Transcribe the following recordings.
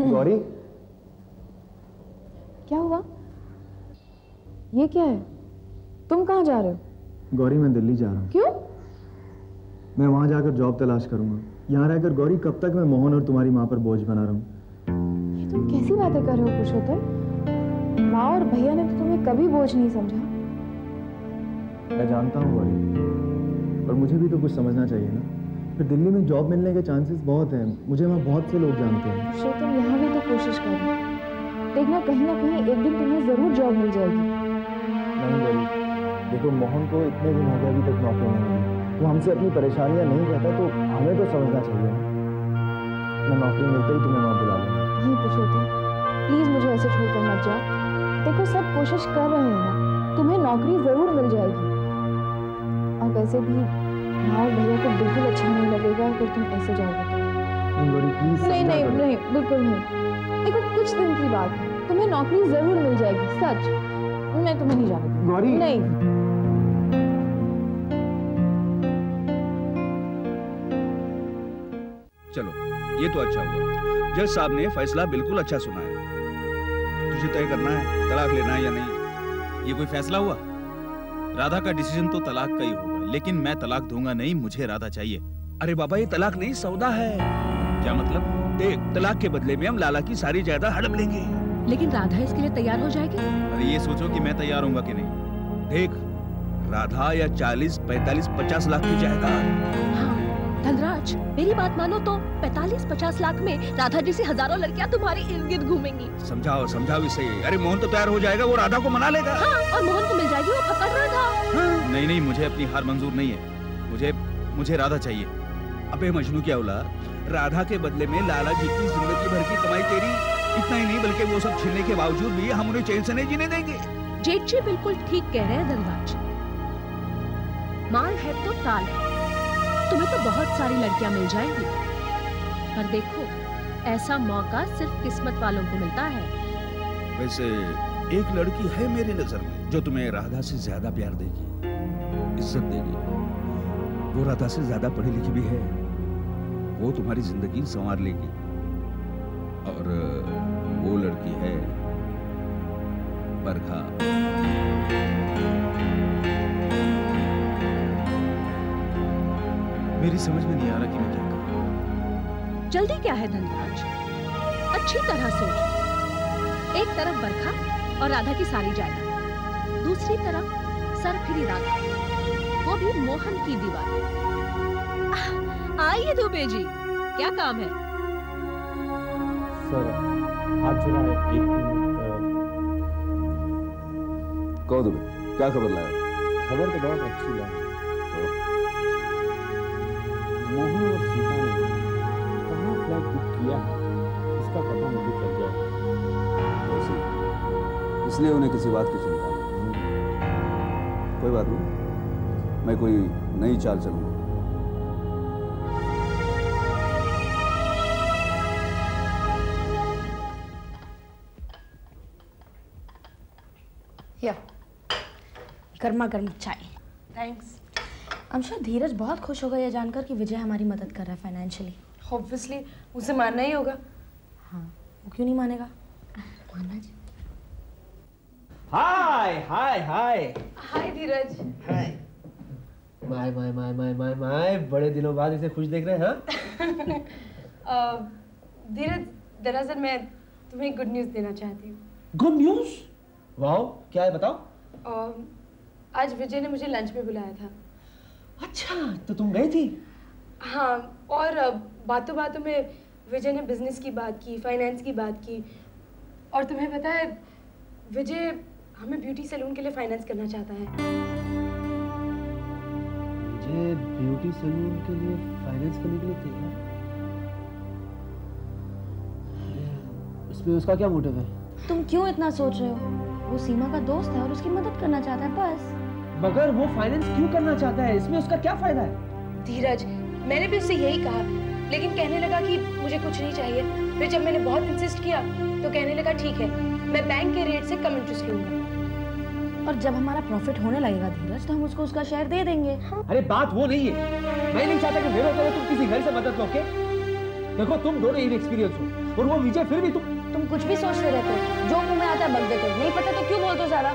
गौरी, क्या हुआ? ये क्या है? तुम कहाँ जा रहे हो? गौरी मैं दिल्ली जा रहा हूँ। क्यों? मैं वहाँ जाकर जॉब तलाश करूंगा। यहाँ रहकर गौरी कब तक मैं मोहन और तुम्हारी माँ पर बोझ बना रहूँ? ये तुम कैसी बातें कर रहे हो पुरुषोत्तम? माँ और भैया ने तो तुम्हें कभी बोझ नहीं समझा। मैं जानता हूँ गौरी, पर मुझे भी तो कुछ समझना चाहिए ना। फिर दिल्ली में जॉब मिलने के चांसेस बहुत हैं। मुझे वहाँ बहुत से लोग जानते हैं। पुरुषोत्तम, यहाँ भी तो कोशिश करो। देखना कहीं ना कहीं एक दिन तुम्हें जरूर जॉब मिल जाएगी। नहीं गौरी, देखो मोहन को इतने दिन हो गए अभी तक नौकरी नहीं मिली। वो हमसे अपनी परेशानियां नहीं कहता तो हमें तो समझना चाहिए। मैं नौकरी मिलते ही तुम्हें वहाँ बुला लूंगा। नहीं पुरुषोत्तम, प्लीज मुझे ऐसे छोड़कर मत जाओ। देखो सब कोशिश कर रहे हैं ना, तुम्हें नौकरी जरूर मिल जाएगी। और वैसे भी माँ और भैया को बिल्कुल अच्छा नहीं लगेगा अगर तुम ऐसे जाओगे तो। नहीं गौरी प्लीज। नहीं नहीं नहीं, बिल्कुल नहीं। देखो कुछ दिन की बात है, तुम्हें नौकरी जरूर मिल जाएगी, सच। मैं तुम्हें नहीं जाने दूंगी। गौरी नहीं। चलो ये तो अच्छा हुआ, जज साहब ने फैसला बिल्कुल अच्छा सुना है। तुझे तय करना है तलाक लेना है या नहीं। ये कोई फैसला हुआ? राधा का डिसीजन तो तलाक का ही होगा, लेकिन मैं तलाक दूंगा नहीं, मुझे राधा चाहिए। अरे बाबा ये तलाक नहीं सौदा है। क्या मतलब? देख, तलाक के बदले में हम लाला की सारी जायदाद हड़प लेंगे। लेकिन राधा इसके लिए तैयार हो जाएगी? अरे ये सोचो कि मैं तैयार होऊंगा कि नहीं। देख, राधा या 40, 45, 50 लाख की जायदाद। हाँ, धनराज मेरी बात मानो तो 45-50 लाख में राधा जैसी हजारों लड़कियां तुम्हारी इर्द गिर्द घूमेंगी। समझाओ समझाओ इसे। अरे मोहन तो तैयार हो जाएगा, वो राधा को मना लेगा। हाँ, और मोहन को मिल जाएगी वो पकड़ राधा। हाँ। नहीं नहीं, मुझे अपनी हार मंजूर नहीं है। मुझे राधा चाहिए। अबे मजनू क्या औलाद, राधा के बदले में लाला जी की जिंदगी भर की कमाई तेरी। इतना ही नहीं बल्कि वो सब छीनने के बावजूद भी हम उन्हें चैन से नहीं जीने देंगे। जेठ जी बिल्कुल ठीक कह रहे हैं धनराज। माल है तो ताल है। तुम्हें तो बहुत सारी लड़कियां मिल जाएंगी, पर देखो ऐसा मौका सिर्फ किस्मत वालों को मिलता है। वैसे एक लड़की है मेरी नजर में जो तुम्हें राधा से ज्यादा प्यार देगी, इज्जत देगी। वो राधा से ज्यादा पढ़ी लिखी भी है। वो तुम्हारी जिंदगी संवार लेगी। और वो लड़की है बरखा। मेरी समझ में नहीं आ रहा कि मैं क्या करूं। जल्दी क्या है धनराज, अच्छी तरह सोच। एक तरफ बरखा और राधा की सारी जायदाद, दूसरी तरफ सरफिरी राधा, वो भी मोहन की दीवार। आइए दुबे जी, क्या काम है? सर आप जरा एक मिनट। कहो दुबे, क्या खबर लाया? खबर तो बहुत अच्छी लाई। मोहन और सीता ने कहाँ फ्लैट बुक किया है इसका पता मुझे चल जाए। इसलिए उन्हें किसी बात की चिंता नहीं। कोई बात नहीं, मैं कोई नई चाल चलूंगा। या गर्मा गर्म चाय। थैंक्स। I'm sure धीरज बहुत खुश होगा ये जानकर कि विजय हमारी मदद कर रहा है फाइनेंशियली। ऑब्वियसली उसे मानना ही होगा। हाँ, वो क्यों नहीं मानेगा? मानना जी। Hi hi hi hi Dheeraj. Hi. My my my my my my, बड़े दिनों बाद इसे खुश देख रहे हैं। हाँ धीरज, दरअसल मैं तुम्हें गुड न्यूज़ देना चाहती हूँ। Good news? वाओ, क्या है बताओ। आज विजय ने मुझे लंच पे बुलाया था। अच्छा, तो तुम गई थी? हाँ, और बातों बातों में विजय ने बिजनेस की बात की, फाइनेंस की बात की। और तुम्हें पता है विजय हमें ब्यूटी सैलून के लिए फाइनेंस करना चाहता है। विजय ब्यूटी सैलून के लिए फाइनेंस करने के लिए तैयार? इसमें उसका क्या मोटिव है? तुम क्यों इतना सोच रहे हो? वो सीमा का दोस्त है और उसकी मदद करना चाहता है बस। मगर वो फाइनेंस क्यों करना चाहता है? इसमें उसका क्या फायदा है? धीरज, मैंने भी उससे यही कहा, लेकिन कहने लगा कि मुझे कुछ नहीं चाहिए। फिर जब मैंने बहुत इंसिस्ट किया तो कहने लगा ठीक है, मैं बैंक के रेट से कम इंटरेस्ट लूंगा। और जब हमारा प्रॉफिट होने लगेगा धीरज, तो हम उसको उसका शेयर दे देंगे। हाँ? अरे बात वो नहीं है। मैं नहीं चाहता कि मेरे तरह तुम किसी घर से मदद लो। देखो तुम दोनों इनएक्सपीरियंस हो, और वो विजय फिर भी तुम कुछ भी सोचते रहते हो, जो मुंह में आता है बक देते हो। नहीं पता तो क्यों बोलते हो ज़्यादा?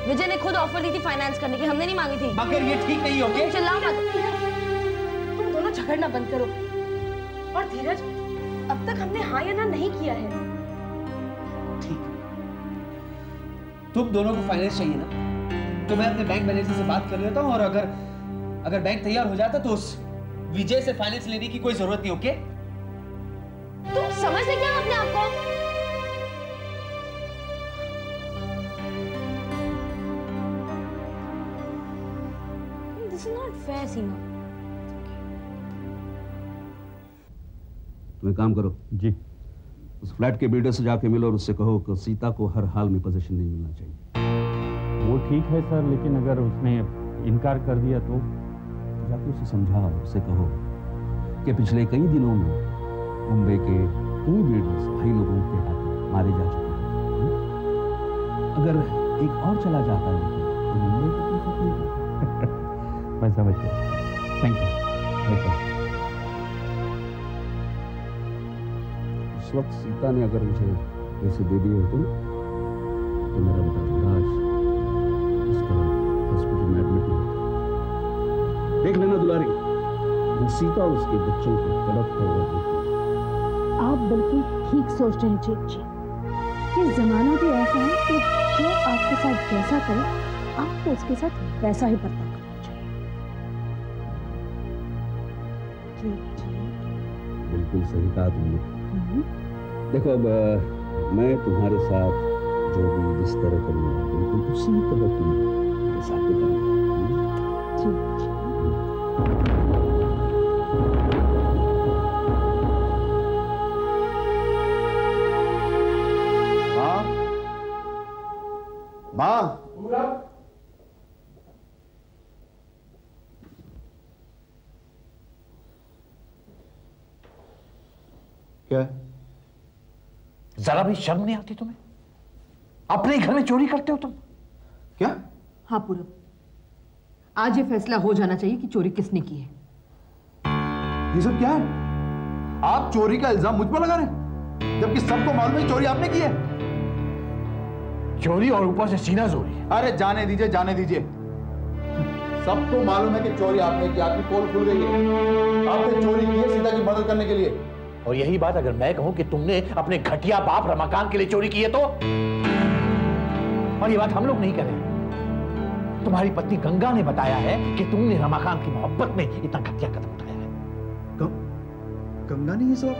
विजय ने खुद ऑफर दी थी फाइनेंस करने की, हमने नहीं मांगी थी। मगर ये ठीक नहीं हो गया। चिल्लाओ मत। तुम दोनों झगड़ना बंद करो। और धीरज, अब तक हमने हाँ या ना नहीं किया है। ठीक, तुम दोनों को फाइनेंस चाहिए ना, तो मैं अपने बैंक मैनेजर से बात कर लेता हूँ, और अगर बैंक तैयार हो जाता तो उस विजय से फाइनेंस लेने की कोई जरूरत नहीं। ओके? तुम समझते क्या अपने आप को? This is not fair, सीमा। तुम एक काम करो जी, उस फ्लैट के बिल्डर से जाके मिलो और उससे कहो कि सीता को हर हाल में पोजीशन नहीं मिलना चाहिए। वो ठीक है सर, लेकिन अगर उसने इनकार कर दिया तो जाके उसे समझाओ, उसे कहो कि पिछले कई दिनों में मुंबई के कई बिल्डर्स भाई लोगों के हाथ मारे जा चुके हैं। अगर एक और चला जाता है तो मुंबई को कोई फर्क नहीं पड़ता। मैं समझ गया, थैंक यू। उस वक्त सीता ने अगर मुझे पैसे दे दिए होते तो मेरा बेटा धीराज इस तरह हॉस्पिटल में एडमिट नहीं होता। देख लेना दुलारी, मैं सीता और उसके बच्चों को तड़पता हुआ देखूंगा। आप बिल्कुल ठीक सोच रहे हैं जेठ जी। ये जमाना भी ऐसा है कि जो आपके साथ जैसा करे, आपको उसके साथ वैसा ही बर्ताव करना चाहिए। जेठ जी बिल्कुल सही कहा तुमने। देखो, अब मैं तुम्हारे साथ जो भी जिस तरह करूँगा बिल्कुल उसी तरह तुम मेरे साथ भी करना। ठीक है। माँ, क्या? जरा भी शर्म नहीं आती तुम्हें? अपने घर में चोरी करते हो तुम? क्या? हाँ पूरब, आज ये फैसला हो जाना चाहिए कि चोरी किसने की है। ये सब क्या है? आप चोरी का इल्जाम मुझ पर लगा रहे हैं, जबकि सबको मालूम है चोरी आपने की है। चोरी और ऊपर से सीना चोरी। अरे जाने दीजिए, जाने दीजिए। सबको मालूम है कि चोरी आपने की, आपकी पोल खुल गई है। आपने चोरी की है सीता की मदद करने के लिए। और यही बात अगर मैं कहूं कि तुमने अपने घटिया बाप रमाकांत के लिए चोरी की है तो? और ये बात हम लोग नहीं कर रहे। तुम्हारी पत्नी गंगा ने बताया है कि तुमने रमाकांत की मोहब्बत में इतना घटिया कदम उठाया है। गंगा ने ये सब?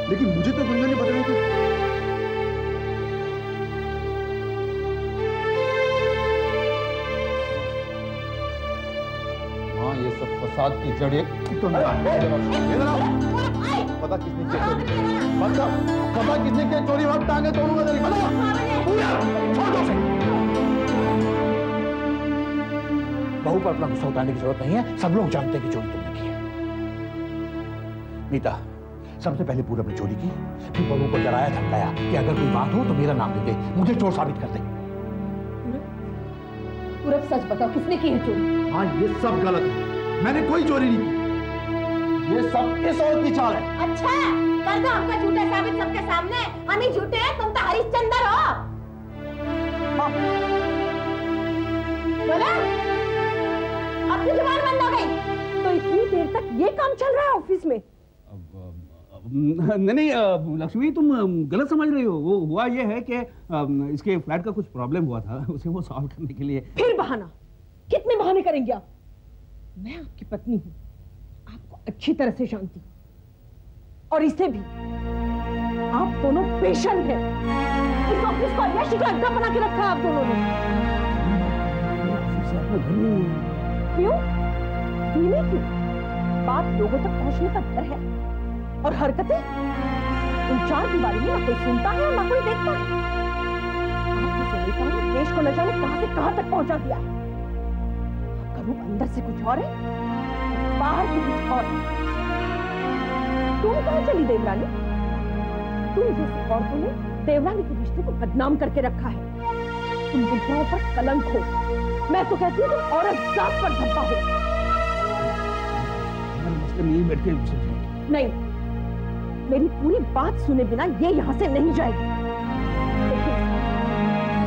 लेकिन मुझे तो गंगा ने बताया कि ये सब फसाद की जड़ एक पता किसने किया चोरी, पता किसने किया चोरी, वहां टांगे तोड़ूंगा तेरी। बहू पर अपना गुस्सा उतारने की जरूरत नहीं है, सब लोग जानते हैं कि चोरी तुमने की है। नीता, सबसे पहले पूरब ने चोरी की, फिर बहू को डराया धमकाया कि अगर कोई बात हो तो मेरा नाम ले दे, मुझे चोर साबित कर दे। पूरब सच बताओ, किसने की है चोरी? हाँ, ये सब गलत है, मैंने कोई चोरी नहीं की। ये सब इस औरत की चाल है। अच्छा, कर दो हमका झूठा साबित सबके सामने। हम ही झूठे हैं, तुम तो हरिश्चंद्र हो। बोला? अब की जुबान बंद हो गई। तो इतनी देर तक ये काम चल रहा है ऑफिस में? नहीं लक्ष्मी, तुम गलत समझ रही हो। वो हुआ ये है कि इसके फ्लैट का कुछ प्रॉब्लम हुआ था, उसे वो सॉल्व करने के लिए। फिर बहाना? कितने बहाने करेंगे आप? मैं आपकी पत्नी हूं, आपको अच्छी तरह से जानती हूं, और इसे भी। आप दोनों पेशेंट हैं। इस ऑफिस को अय्याशी का अड्डा बना के रखा है आप दोनों ने। क्यों? धीमे क्यों? बात लोगों तक पहुंचने का डर है, और हरकतें इन चार दीवारी में ना कोई सुनता है और ना कोई देखता है। आपके नेताओं ने देश को न जाने कहां से कहां तक पहुंचा दिया है। आपका रूप अंदर से कुछ और है, बाहर से कुछ और। तुम कहां चली देवरानी? तुम जैसी औरतों ने देवरानी के रिश्ते को बदनाम करके रखा है। तुम विधवाओं पर कलंक हो। मैं तो कहती हूँ तुम औरत जात पर धब्बा हो। नहीं बैठ के नहीं, मेरी पूरी बात सुने बिना ये यहाँ से नहीं जाएगी।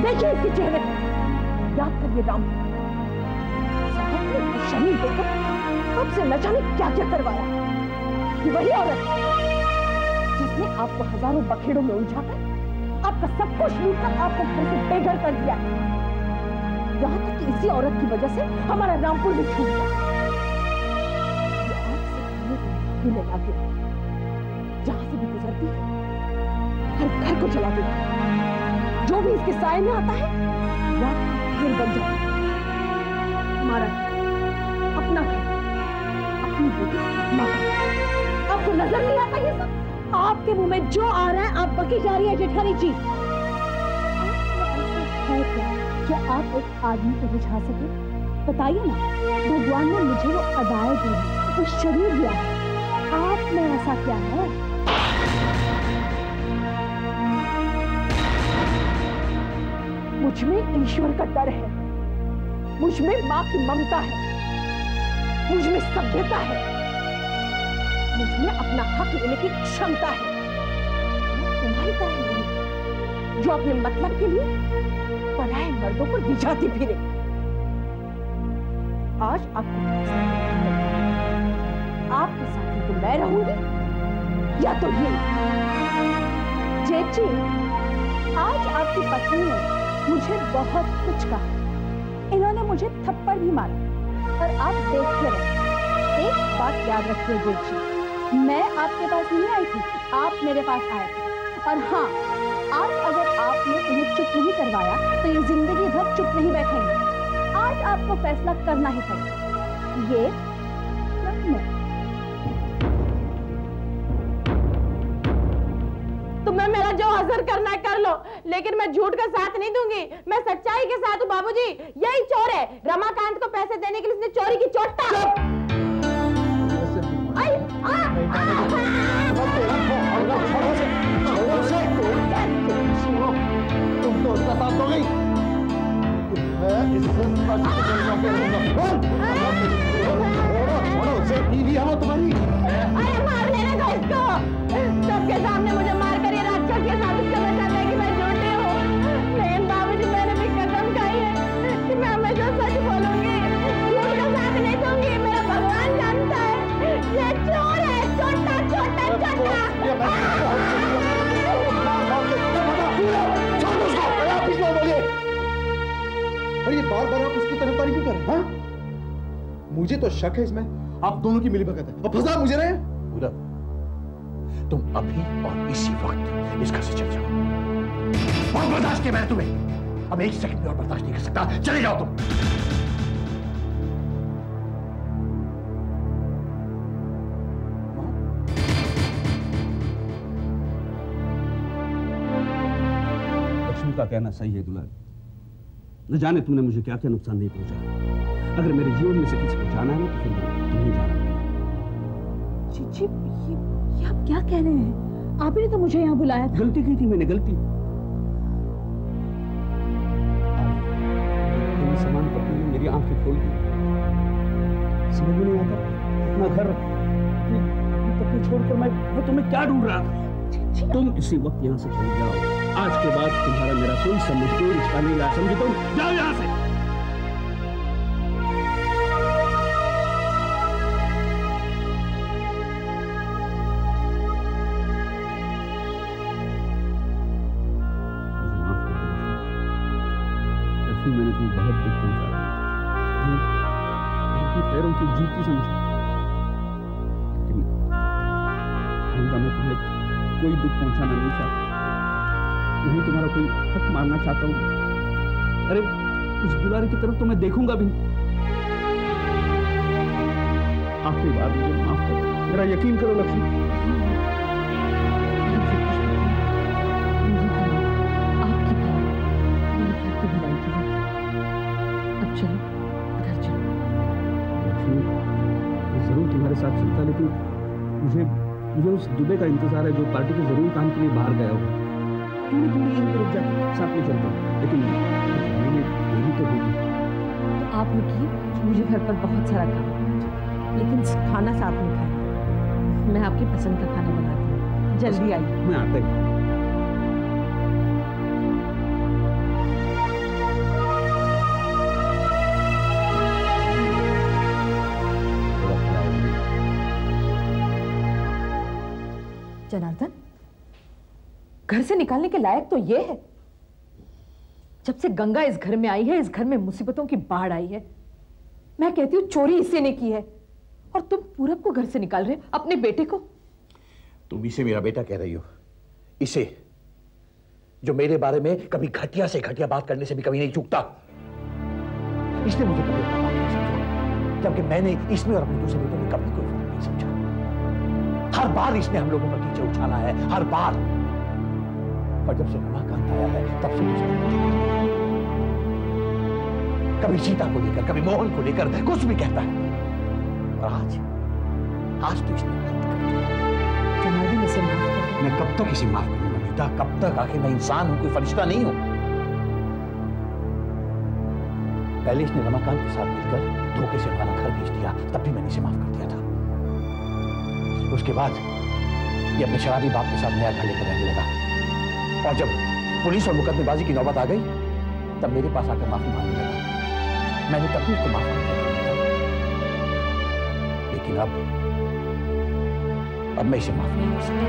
देखिए इसके चेहरे पर, याद करिए राम, साहब ने अपना शरीर देकर आपसे न जाने क्या क्या करवाया। ये वही औरत जिसने आपको हजारों बखेड़ों में उलझाकर आपका सब कुछ लूटकर आपको घर से बेघर कर दिया है। यहाँ तक कि इसी औरत की वजह से हमारा रामपुर भी छूट गया। ये आज से जहां से भी गुजरती है हर घर को जला देती है। जो भी इसके साए में आता है रात फिर बन जाता है। हमारा अपना घर, अपनी बेटी, माँ का। आपको नजर नहीं आता ये सब? आपके मुंह में जो आ रहा है आप बकी जा रही है जेठानी जी। है क्या आप एक आदमी को बुझा सके? बताइए ना, भगवान ने मुझे वो अदाएं दी, वो शरीर दिया है, आप में ऐसा क्या है? मुझ में ईश्वर का डर है, मुझ में माँ की ममता है, मुझ में सभ्यता है, मुझ में अपना हक लेने की क्षमता है। तुम्हारी तरह नहीं जो अपने मतलब के लिए पराए मर्दों को रिझाती फिरे। आज आपके साथ ही तो मैं रहूंगी या तो ये। जेठी, आज आपकी पत्नी ने मुझे बहुत कुछ कहा, इन्होंने मुझे थप्पड़ भी मारा और आप देखते रहे। एक बात याद रखिए जेठी, मैं आपके पास नहीं आई थी, आप मेरे पास आए थे। और हाँ, आज अगर आपने इन्हें चुप नहीं करवाया तो ये जिंदगी भर चुप नहीं बैठेंगे। आज आपको फैसला करना ही पड़ेगा। ये तुम्हें मेरा जो हजर करना है कर लो, लेकिन मैं झूठ का साथ नहीं दूंगी। मैं सच्चाई के साथ हूँ बाबूजी। यही चोर है, रमाकांत को पैसे देने के लिए इसने चोरी की चोटा। तुम तो उसका साथ हो गई। तुम्हारी मार लेने दो इसको। सबके सामने मुझे मारकर ये राक्षस के साथ इसका बताता है कि मैं झूठी हूँ। लेकिन बाबूजी, मैंने भी कसम खाई है कि मैं हमेशा सच बोलूंगी, झूठ का साथ नहीं दूंगी। मेरा भगवान जानता है ये चोर है, छोटा छोटा अरे ये बार बार आप उसकी तरफदारी क्यों कर रहे हैं? हाँ? मुझे तो शक है इसमें आप दोनों की मिलीभगत है। अब फंसा मुझे रहे। तुम अभी और इसी वक्त इस घर से चले जाओ। बहुत बर्दाश्त किया मैंने तुम्हें, अब एक सेकंड भी और बर्दाश्त नहीं कर सकता। चले जाओ तुम। लक्ष्मी का कहना सही है दुलारी, न जाने तुमने मुझे क्या क्या नुकसान नहीं पहुंचाया। अगर मेरे जीवन में से किसी को जाना है तो फिर तुम्हें जाना है। जी, ये आप क्या कह रहे हैं? आप ही ने तो मुझे यहाँ बुलाया था। गलती की थी मैंने, गलती। समान पत्नी ने मेरी आंखें खोल दी। समझ में नहीं आता, अपना घर, अपनी पत्नी छोड़कर मैं तुम्हें क्या ढूंढ रहा था। तुम इसी वक्त यहाँ से चले जाओ। आज के बाद तुम्हारा मेरा कोई संबंध, कोई रिश्ता नहीं रहा, समझे? तुम जाओ यहाँ से। मैंने तुम्हें बहुत दुख पहुंचाया, पैरों की जूती समझा, लेकिन आइंदा मैं तुम्हें कोई दुख पहुंचाना नहीं चाहता, नहीं तुम्हारा कोई हक मारना चाहता हूं। अरे उस दुलारी की तरफ तो मैं देखूंगा भी। आखिरी बार मुझे माफ करो, मेरा यकीन करो लक्ष्मी। साथ चलता, लेकिन मुझे उस दुबे का इंतजार है जो पार्टी के जरूरी काम के लिए बाहर गया होगा। तुम यहीं पर रुक जाते, साथ में चलते, लेकिन देरी तो होगी। तो आप रुकिए, मुझे घर पर बहुत सारा काम है, लेकिन खाना साथ में खाएं। मैं आपकी पसंद का खाना बनाती हूँ। जल्दी आइए। मैं आता ही। जनार्दन, घर से निकालने के लायक तो ये है। जब से गंगा इस घर में आई है, इस घर में मुसीबतों की बाढ़ आई है। मैं कहती हूँ चोरी इसी ने की है, और तुम पूरब को घर से निकाल रहे हो, अपने बेटे को। तुम इसे मेरा बेटा कह रही हो? इसे जो मेरे बारे में कभी घटिया से घटिया बात करने से भी कभी नहीं चूकता। इसने मुझे कभी अपना बाप नहीं समझा, जबकि मैंने इसमें और अपने दूसरे बेटे में कभी कोई फर्क नहीं समझा। हर बार इसने हम लोगों पर कीचड़ उछाला है, हर बार। और जब से रमाकांत आया है तब से उसने कभी सीता को लेकर, कभी मोहन को लेकर कुछ भी कहता है। और आज तो इसने जनार्दन, इसे माफ कर। मैं कब तक इसे माफ करूंगा नीता? कब तक? आखिर मैं इंसान हूं, कोई फरिश्ता नहीं हूं। पहले इसने रमाकांत के साथ मिलकर धोखे से हमारा घर भेज दिया, तब भी मैंने इसे माफ कर दिया था। उसके बाद ये अपने शराबी बाप के साथ नया घर लेकर रहने लगा, और जब पुलिस और मुकदमेबाजी की नौबत आ गई तब मेरे पास आकर माफी मांगने लगा। मैंने तब भी उसको माफ कर दिया, लेकिन अब मैं इसे माफ नहीं कर सकता।